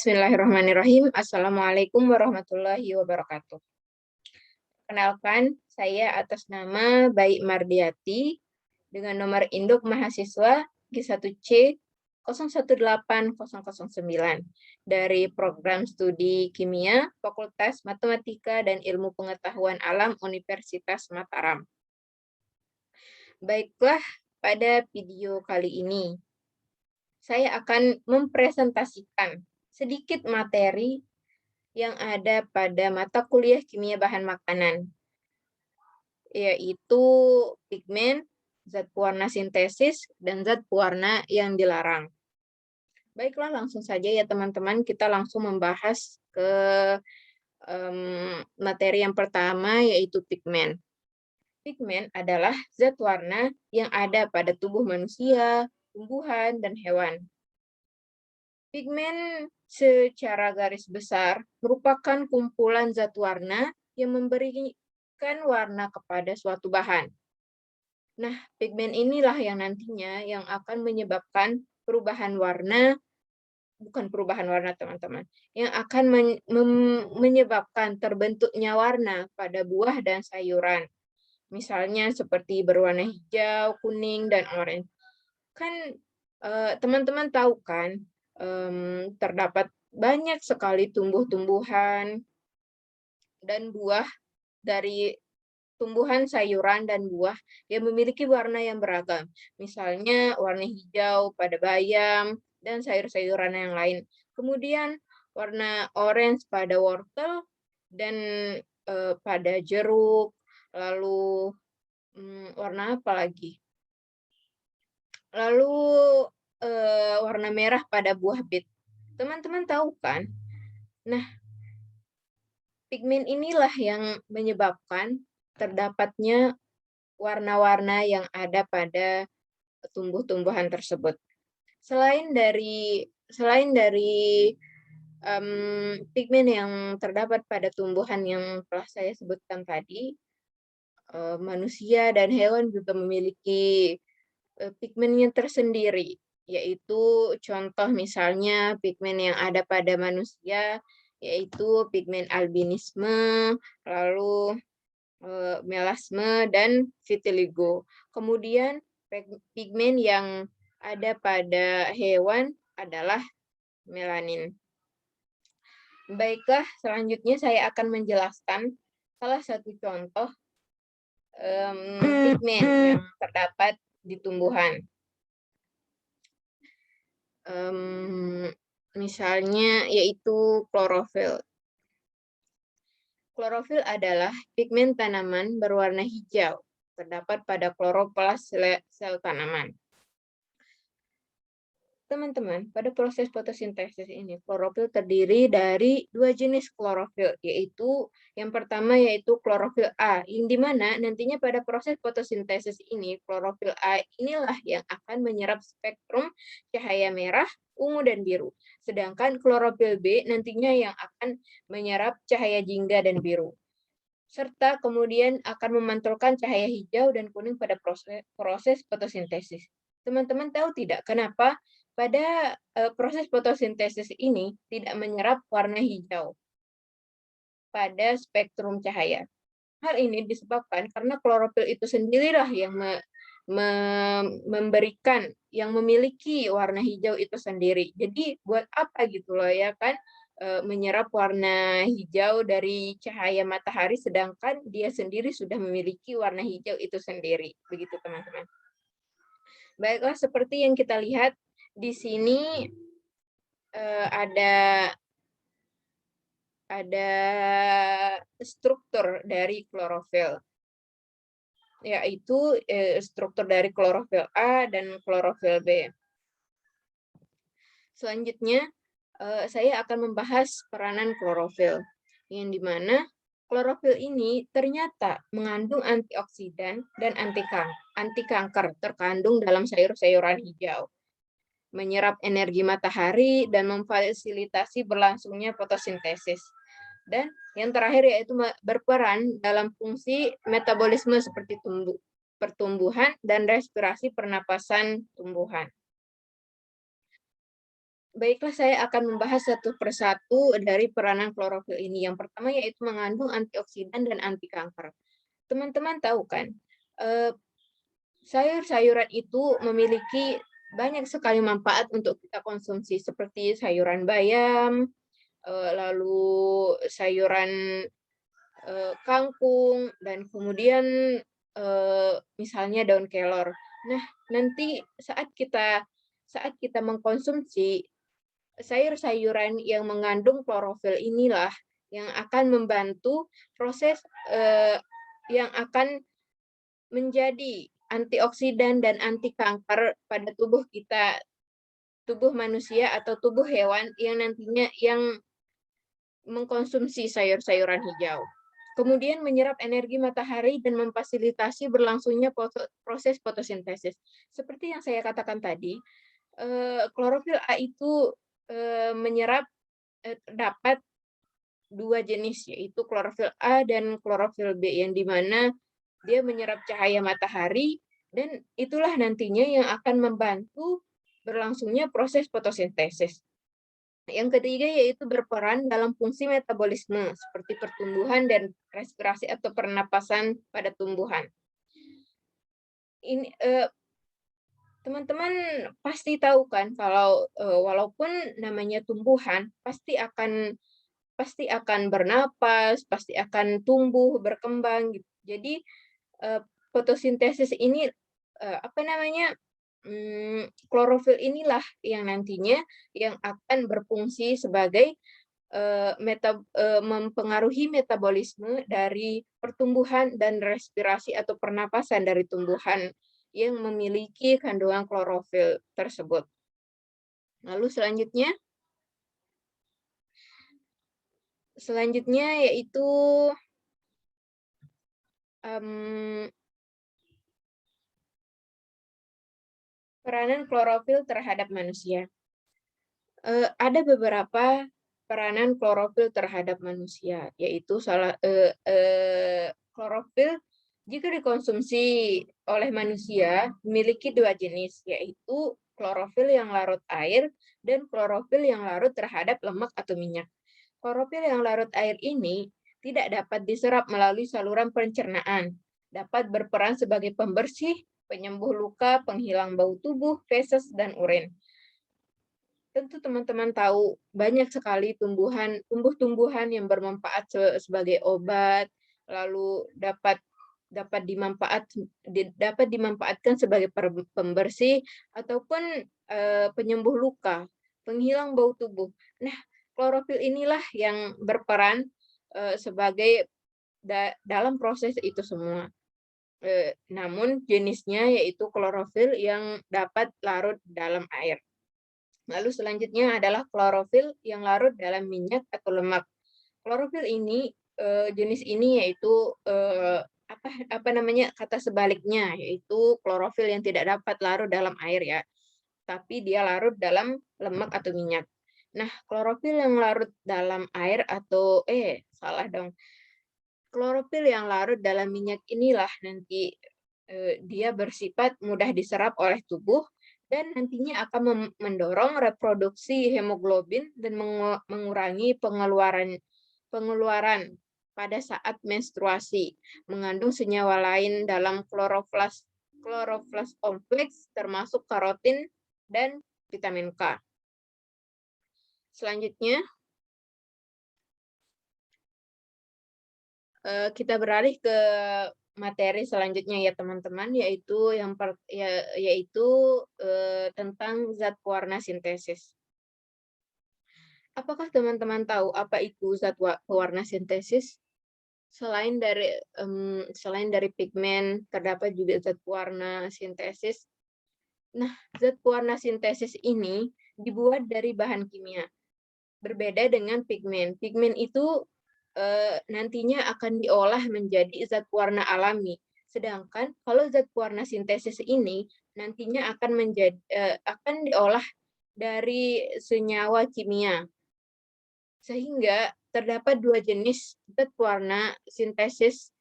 Bismillahirrahmanirrahim. Assalamualaikum warahmatullahi wabarakatuh. Kenalkan, saya atas nama Baik Mardiati dengan nomor induk mahasiswa G1C 018009 dari program studi kimia Fakultas Matematika dan Ilmu Pengetahuan Alam Universitas Mataram. Baiklah, pada video kali ini saya akan mempresentasikan sedikit materi yang ada pada mata kuliah kimia bahan makanan, yaitu pigmen, zat pewarna sintesis, dan zat pewarna yang dilarang. Baiklah, langsung saja ya teman-teman, kita langsung membahas ke materi yang pertama, yaitu pigmen. Pigmen adalah zat warna yang ada pada tubuh manusia, tumbuhan, dan hewan. Pigmen secara garis besar merupakan kumpulan zat warna yang memberikan warna kepada suatu bahan. Nah, pigmen inilah yang nantinya yang akan menyebabkan perubahan warna, bukan perubahan warna teman-teman, yang akan menyebabkan terbentuknya warna pada buah dan sayuran. Misalnya seperti berwarna hijau, kuning, dan oranye. Kan teman-teman tahu kan, terdapat banyak sekali tumbuh-tumbuhan dan buah dari tumbuhan, sayuran, dan buah yang memiliki warna yang beragam. Misalnya warna hijau pada bayam dan sayur-sayuran yang lain. Kemudian warna orange pada wortel dan pada jeruk. Lalu warna apa lagi? Lalu warna merah pada buah bit. Teman-teman tahu kan? Nah, pigmen inilah yang menyebabkan terdapatnya warna-warna yang ada pada tumbuh-tumbuhan tersebut. Selain dari pigmen yang terdapat pada tumbuhan yang telah saya sebutkan tadi, manusia dan hewan juga memiliki pigmennya tersendiri, yaitu contoh misalnya pigmen yang ada pada manusia, yaitu pigmen albinisme, lalu melasma, dan vitiligo. Kemudian pigmen yang ada pada hewan adalah melanin. Baiklah, selanjutnya saya akan menjelaskan salah satu contoh pigmen yang terdapat di tumbuhan. Misalnya yaitu klorofil. Klorofil adalah pigmen tanaman berwarna hijau, terdapat pada kloroplas sel tanaman. Teman-teman, pada proses fotosintesis ini, klorofil terdiri dari dua jenis klorofil, yaitu yang pertama yaitu klorofil A, yang dimana nantinya pada proses fotosintesis ini, klorofil A inilah yang akan menyerap spektrum cahaya merah, ungu, dan biru. Sedangkan klorofil B nantinya yang akan menyerap cahaya jingga dan biru. Serta kemudian akan memantulkan cahaya hijau dan kuning pada proses fotosintesis. Teman-teman tahu tidak kenapa pada proses fotosintesis ini tidak menyerap warna hijau pada spektrum cahaya? Hal ini disebabkan karena klorofil itu sendirilah yang memberikan, yang memiliki warna hijau itu sendiri. Jadi buat apa gitu loh ya kan, menyerap warna hijau dari cahaya matahari sedangkan dia sendiri sudah memiliki warna hijau itu sendiri. Begitu teman-teman. Baiklah, seperti yang kita lihat di sini ada struktur dari klorofil, yaitu struktur dari klorofil A dan klorofil B. Selanjutnya, saya akan membahas peranan klorofil, yang dimana klorofil ini ternyata mengandung antioksidan dan anti kanker terkandung dalam sayur-sayuran hijau, menyerap energi matahari, dan memfasilitasi berlangsungnya fotosintesis. Dan yang terakhir yaitu berperan dalam fungsi metabolisme seperti pertumbuhan dan respirasi pernapasan tumbuhan. Baiklah, saya akan membahas satu persatu dari peranan klorofil ini. Yang pertama yaitu mengandung antioksidan dan anti kanker. Teman-teman tahu kan, eh, sayur-sayuran itu memiliki banyak sekali manfaat untuk kita konsumsi, seperti sayuran bayam, lalu sayuran kangkung, dan kemudian misalnya daun kelor. Nah, nanti saat kita mengkonsumsi sayur-sayuran yang mengandung klorofil inilah yang akan membantu proses yang akan menjadi antioksidan dan anti kanker pada tubuh kita, tubuh manusia atau tubuh hewan yang nantinya yang mengkonsumsi sayur-sayuran hijau. Kemudian menyerap energi matahari dan memfasilitasi berlangsungnya proses fotosintesis. Seperti yang saya katakan tadi, klorofil A itu menyerap dapat dua jenis, yaitu klorofil A dan klorofil B, yang dimana dia menyerap cahaya matahari dan itulah nantinya yang akan membantu berlangsungnya proses fotosintesis. Yang ketiga yaitu berperan dalam fungsi metabolisme seperti pertumbuhan dan respirasi atau pernapasan pada tumbuhan. Ini teman-teman pasti tahu kan kalau walaupun namanya tumbuhan pasti akan bernapas, pasti akan tumbuh, berkembang gitu. Jadi fotosintesis ini apa namanya? Klorofil inilah yang nantinya yang akan berfungsi sebagai mempengaruhi metabolisme dari pertumbuhan dan respirasi atau pernapasan dari tumbuhan yang memiliki kandungan klorofil tersebut. Lalu selanjutnya yaitu peranan klorofil terhadap manusia. Ada beberapa peranan klorofil terhadap manusia, yaitu klorofil jika dikonsumsi oleh manusia memiliki dua jenis, yaitu klorofil yang larut air dan klorofil yang larut terhadap lemak atau minyak. Klorofil yang larut air ini tidak dapat diserap melalui saluran pencernaan, dapat berperan sebagai pembersih, penyembuh luka, penghilang bau tubuh, feses, dan urin. Tentu teman-teman tahu banyak sekali tumbuh-tumbuhan yang bermanfaat sebagai obat, lalu dapat dimanfaatkan sebagai pembersih ataupun penyembuh luka, penghilang bau tubuh. Nah, klorofil inilah yang berperan sebagai dalam proses itu semua. Namun jenisnya yaitu klorofil yang dapat larut dalam air. Lalu selanjutnya adalah klorofil yang larut dalam minyak atau lemak. Klorofil ini jenis ini yaitu kata sebaliknya, yaitu klorofil yang tidak dapat larut dalam air ya, tapi dia larut dalam lemak atau minyak. Nah, klorofil yang larut dalam air atau klorofil yang larut dalam minyak inilah nanti dia bersifat mudah diserap oleh tubuh dan nantinya akan mendorong reproduksi hemoglobin dan mengurangi pengeluaran pada saat menstruasi. Mengandung senyawa lain dalam kloroflas kompleks termasuk karotin dan vitamin K. Selanjutnya kita beralih ke materi selanjutnya ya teman-teman, yaitu tentang zat pewarna sintesis. Apakah teman-teman tahu apa itu zat pewarna sintesis? Selain dari pigmen, terdapat juga zat pewarna sintesis. Nah, zat pewarna sintesis ini dibuat dari bahan kimia. Berbeda dengan pigmen. Pigmen itu nantinya akan diolah menjadi zat pewarna alami. Sedangkan kalau zat pewarna sintesis ini nantinya akan diolah dari senyawa kimia. Sehingga terdapat dua jenis zat pewarna sintesis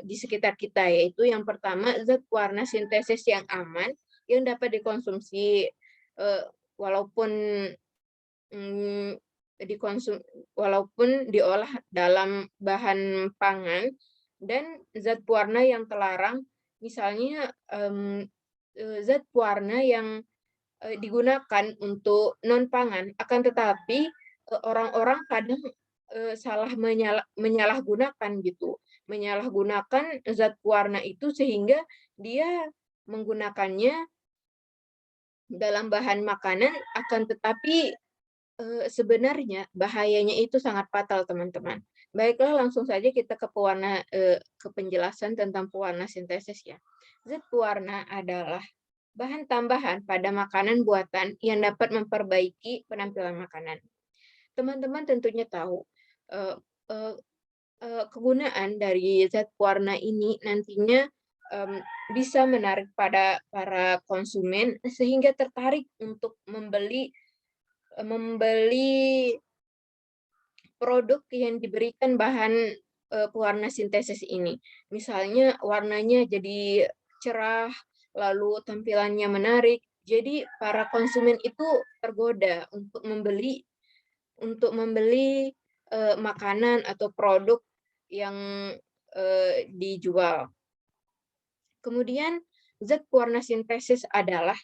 di sekitar kita, yaitu yang pertama zat pewarna sintesis yang aman yang dapat dikonsumsi walaupun mm, walaupun diolah dalam bahan pangan, dan zat pewarna yang terlarang, misalnya zat pewarna yang digunakan untuk non pangan, akan tetapi orang-orang kadang salah menyalahgunakan gitu, menyalahgunakan zat pewarna itu sehingga dia menggunakannya dalam bahan makanan, akan tetapi sebenarnya bahayanya itu sangat fatal, teman-teman. Baiklah, langsung saja kita ke penjelasan tentang pewarna sintesis ya. Zat pewarna adalah bahan tambahan pada makanan buatan yang dapat memperbaiki penampilan makanan. Teman-teman tentunya tahu eh, eh, kegunaan dari zat pewarna ini nantinya bisa menarik pada para konsumen sehingga tertarik untuk membeli produk yang diberikan bahan pewarna sintesis ini. Misalnya warnanya jadi cerah, lalu tampilannya menarik. Jadi para konsumen itu tergoda untuk membeli makanan atau produk yang dijual. Kemudian zat pewarna sintesis adalah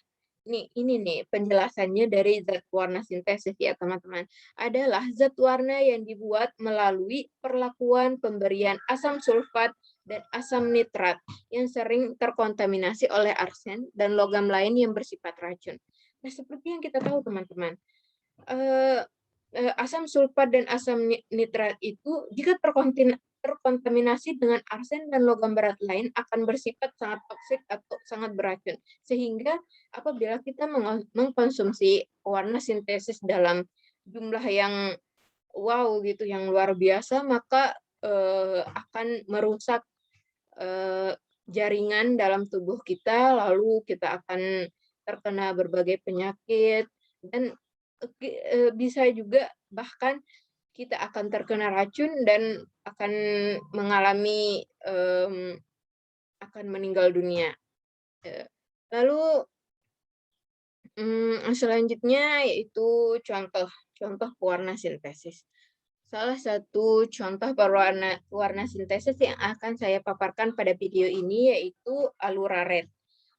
ini nih penjelasannya dari zat pewarna sintesis ya teman-teman. Adalah zat warna yang dibuat melalui perlakuan pemberian asam sulfat dan asam nitrat yang sering terkontaminasi oleh arsen dan logam lain yang bersifat racun. Nah, seperti yang kita tahu teman-teman, asam sulfat dan asam nitrat itu jika terkontaminasi dengan arsen dan logam berat lain akan bersifat sangat toksik atau sangat beracun. Sehingga apabila kita mengkonsumsi pewarna sintesis dalam jumlah yang wow gitu, yang luar biasa, maka akan merusak jaringan dalam tubuh kita, lalu kita akan terkena berbagai penyakit, dan bisa juga bahkan kita akan terkena racun dan akan mengalami akan meninggal dunia. Lalu selanjutnya yaitu contoh pewarna sintesis. Salah satu contoh pewarna sintesis yang akan saya paparkan pada video ini yaitu Aluraret.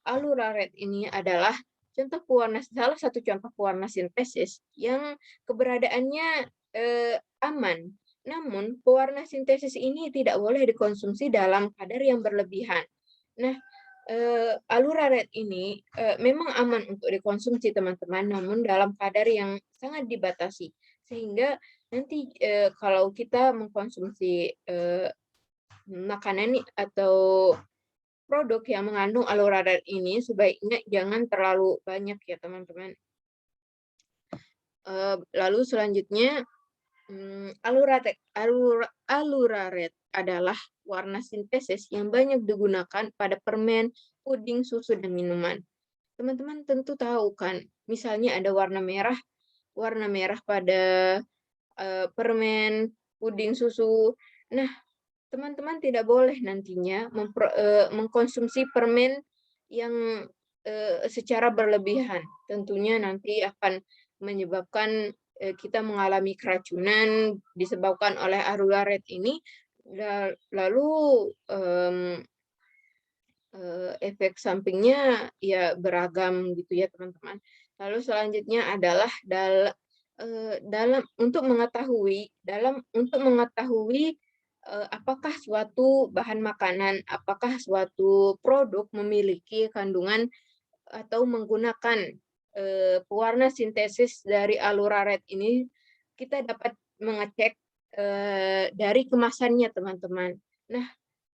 Aluraret ini adalah salah satu contoh pewarna sintesis yang keberadaannya aman. Namun, pewarna sintesis ini tidak boleh dikonsumsi dalam kadar yang berlebihan. Nah, Aluraret ini memang aman untuk dikonsumsi teman-teman, namun dalam kadar yang sangat dibatasi. Sehingga nanti kalau kita mengkonsumsi makanan atau produk yang mengandung aluraret ini sebaiknya jangan terlalu banyak ya teman-teman. Lalu selanjutnya aluraret adalah warna sintesis yang banyak digunakan pada permen, puding, susu, dan minuman. Teman-teman tentu tahu kan, misalnya ada warna merah pada permen, puding, susu. Nah, teman-teman tidak boleh nantinya mengkonsumsi permen yang secara berlebihan. Tentunya nanti akan menyebabkan kita mengalami keracunan disebabkan oleh aluraret ini. Lalu efek sampingnya ya beragam gitu ya teman-teman. Lalu selanjutnya adalah untuk mengetahui apakah suatu bahan makanan, apakah suatu produk memiliki kandungan atau menggunakan pewarna sintesis dari aluraret ini, kita dapat mengecek dari kemasannya, teman-teman. Nah,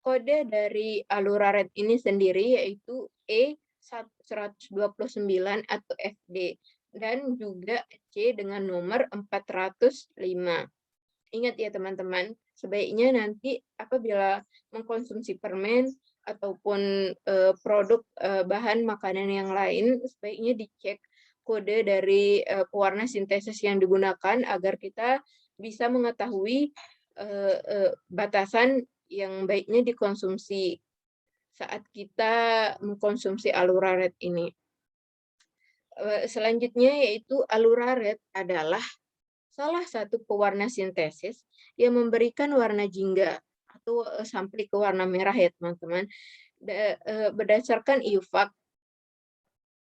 kode dari aluraret ini sendiri yaitu E129 atau FD dan juga C dengan nomor 405. Ingat ya teman-teman, sebaiknya nanti apabila mengkonsumsi permen ataupun produk bahan makanan yang lain, sebaiknya dicek kode dari pewarna sintesis yang digunakan agar kita bisa mengetahui batasan yang baiknya dikonsumsi saat kita mengkonsumsi aluraret ini. Selanjutnya yaitu aluraret adalah salah satu pewarna sintesis yang memberikan warna jingga atau, sampai ke warna merah ya teman-teman, berdasarkan IUPAC.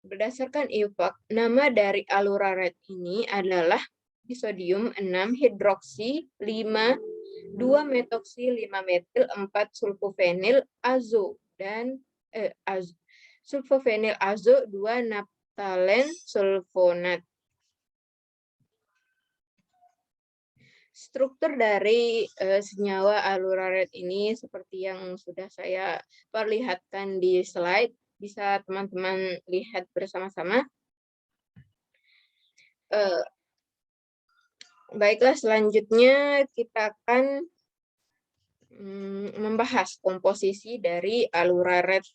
Berdasarkan IUPAC, nama dari aluraret ini adalah disodium 6 hidroksi 5 2 metoksi 5 metil 4 sulfophenil azo dan sulfophenil azo 2 naphthalen sulfonat. Struktur dari senyawa aluraret ini seperti yang sudah saya perlihatkan di slide, bisa teman-teman lihat bersama-sama. Baiklah, selanjutnya kita akan membahas komposisi dari aluraret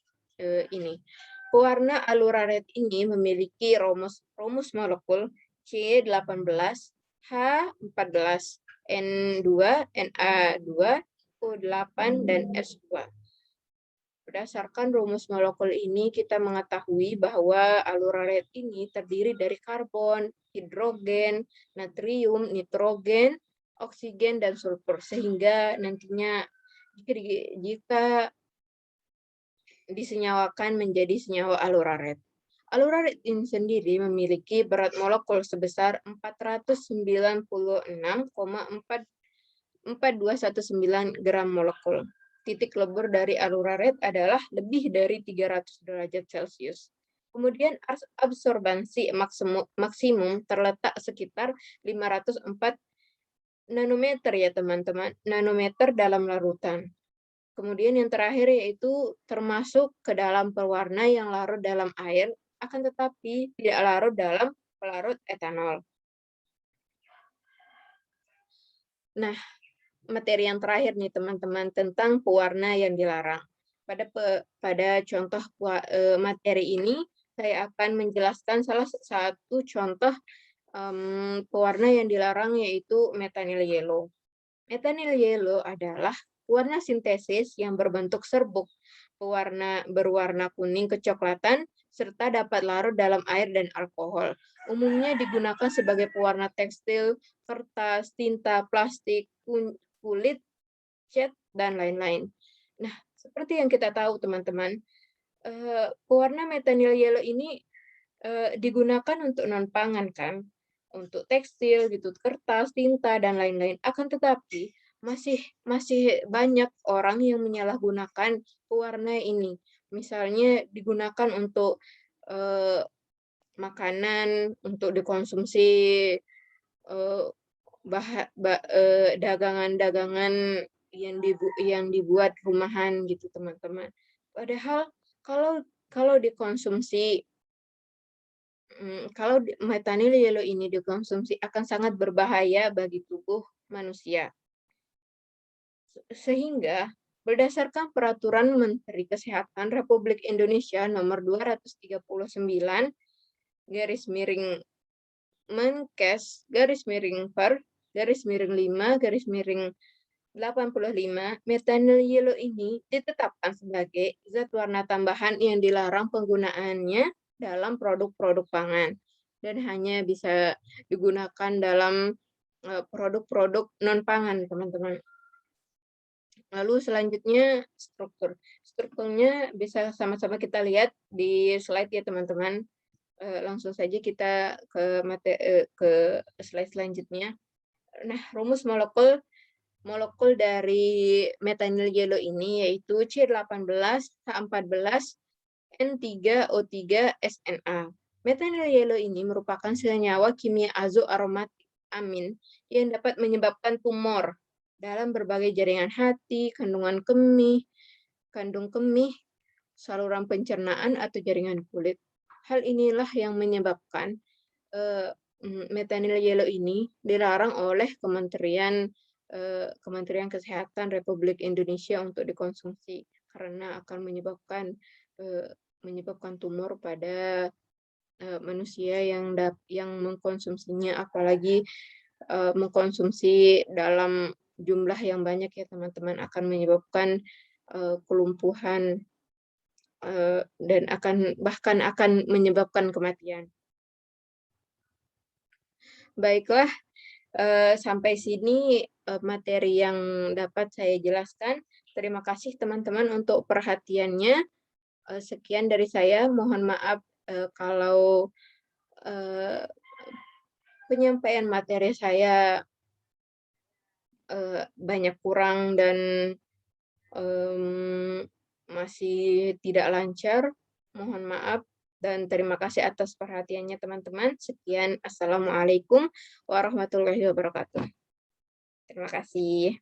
ini. Pewarna aluraret ini memiliki rumus molekul C18, H14, N2, Na2, O8, dan S2. Berdasarkan rumus molekul ini, kita mengetahui bahwa aluraret ini terdiri dari karbon, hidrogen, natrium, nitrogen, oksigen, dan sulfur. Sehingga nantinya jika disenyawakan menjadi senyawa aluraret. Aluraret ini sendiri memiliki berat molekul sebesar 496,4219 gram molekul. Titik lebur dari aluraret adalah lebih dari 300 derajat Celcius. Kemudian absorbansi maksimum terletak sekitar 504 nanometer ya teman-teman, nanometer dalam larutan. Kemudian yang terakhir yaitu termasuk ke dalam pewarna yang larut dalam air, akan tetapi tidak larut dalam pelarut etanol. Nah, materi yang terakhir nih teman-teman tentang pewarna yang dilarang. Pada contoh materi ini, saya akan menjelaskan salah satu contoh pewarna yang dilarang yaitu methyl yellow. Methyl yellow adalah warna sintesis yang berbentuk serbuk, berwarna kuning kecoklatan, serta dapat larut dalam air dan alkohol. Umumnya digunakan sebagai pewarna tekstil, kertas, tinta, plastik, kulit, cat, dan lain-lain. Nah, seperti yang kita tahu teman-teman, pewarna methyl yellow ini digunakan untuk non-pangan kan, untuk tekstil, gitu, kertas, tinta, dan lain-lain. Akan tetapi masih banyak orang yang menyalahgunakan pewarna ini. Misalnya digunakan untuk makanan, untuk dikonsumsi dagangan-dagangan yang dibuat rumahan gitu teman-teman. Padahal kalau dikonsumsi kalau methyl yellow ini dikonsumsi akan sangat berbahaya bagi tubuh manusia. Sehingga berdasarkan Peraturan Menteri Kesehatan Republik Indonesia Nomor 239 garis miring Menkes garis miring per garis miring 5 garis miring 85, methyl yellow ini ditetapkan sebagai zat warna tambahan yang dilarang penggunaannya dalam produk-produk pangan dan hanya bisa digunakan dalam produk-produk non-pangan, teman-teman. Lalu selanjutnya strukturnya bisa sama-sama kita lihat di slide ya teman-teman. Langsung saja kita ke slide selanjutnya. Nah, rumus molekul dari methyl yellow ini yaitu C18, H14, N3O3, SNA. Methyl yellow ini merupakan senyawa kimia azo aromatik amin yang dapat menyebabkan tumor dalam berbagai jaringan hati, kandung kemih, saluran pencernaan atau jaringan kulit. Hal inilah yang menyebabkan methyl yellow ini dilarang oleh Kementerian Kesehatan Republik Indonesia untuk dikonsumsi karena akan menyebabkan tumor pada manusia yang mengkonsumsinya, apalagi mengkonsumsi dalam jumlah yang banyak ya teman-teman, akan menyebabkan kelumpuhan dan bahkan akan menyebabkan kematian. Baiklah, sampai sini materi yang dapat saya jelaskan. Terima kasih teman-teman untuk perhatiannya. Sekian dari saya. Mohon maaf kalau penyampaian materi saya banyak kurang dan masih tidak lancar. Mohon maaf dan terima kasih atas perhatiannya teman-teman. Sekian, Assalamualaikum warahmatullahi wabarakatuh. Terima kasih.